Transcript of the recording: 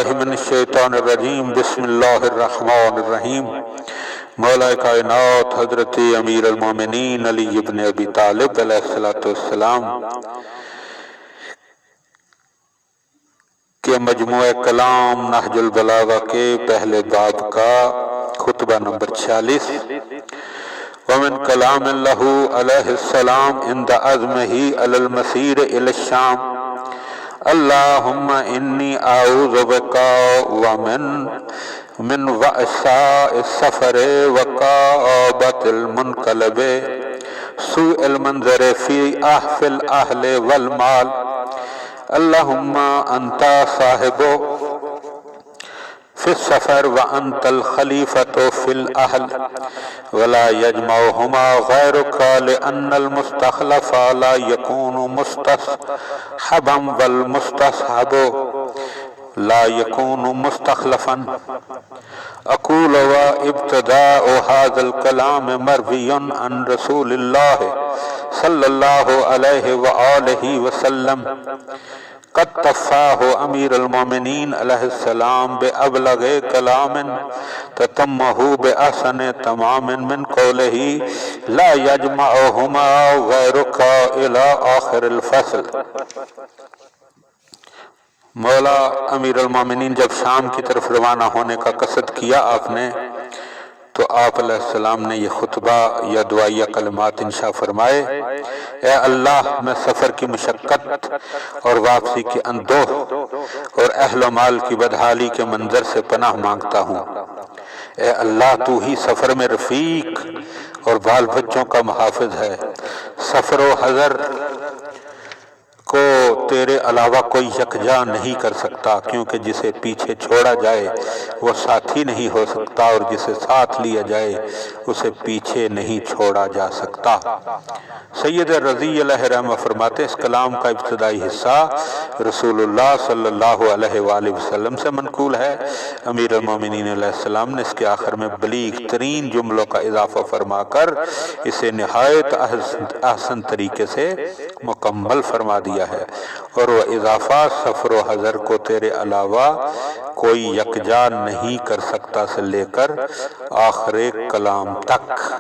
باللہ من الشیطان الرجیم بسم اللہ الرحمن الرحیم۔ مولا کائنات حضرت امیر المومنین علی ابن ابی طالب علیہ السلام کے مجموعہ کلام نہج البلاغہ کے پہلے باب کا خطبہ نمبر 46۔ ومن کلام اللہ علیہ السلام عند عزمہ علی المسیر الی الشام اللہم انی اعوذ بکا من وعثاء السفر وکآبۃ المنقلب سوء المنظر فی الاہل والمال اللہم انت صاحب فی السفر وانت الخلیفۃ فی الاہل ولا یجمعہما غیرک لأن المستخلف لا یکون مستصحبا والمستصحب لا يكون مستخلفا۔ اقول وابتداء هذا الكلام مروي عن رسول الله صلى الله عليه وآله وسلم قد تفاه امیر المومنین علیہ السلام بأبلغ کلام تتمه بأحسن تمام من قوله لا يجمعهما غيرك الى آخر الفصل۔ مولا امیر المومنین جب شام کی طرف روانہ ہونے کا قصد کیا آپ نے تو آپ علیہ السلام نے یہ خطبہ یا دعائیہ کلمات انشاء فرمائے۔ اے اللہ، میں سفر کی مشقت اور واپسی کی اندوہ اور اہل و مال کی بدحالی کے منظر سے پناہ مانگتا ہوں۔ اے اللہ، تو ہی سفر میں رفیق اور بال بچوں کا محافظ ہے۔ سفر و حضر کو تیرے علاوہ کوئی یکجا نہیں کر سکتا، کیونکہ جسے پیچھے چھوڑا جائے وہ ساتھی نہیں ہو سکتا، اور جسے ساتھ لیا جائے اسے پیچھے نہیں چھوڑا جا سکتا۔ سید رضی علیہ رحمہ فرماتے اس کلام کا ابتدائی حصہ رسول اللہ صلی اللہ علیہ وآلہ وسلم سے منقول ہے۔ امیر المومنین علیہ السلام نے اس کے آخر میں بلیغ ترین جملوں کا اضافہ فرما کر اسے نہایت احسن طریقے سے مکمل فرما دیا ہے، اور وہ اضافہ سفر و حضر کو تیرے علاوہ کوئی یکجا نہیں کر سکتا سے لے کر آخر کلام تک۔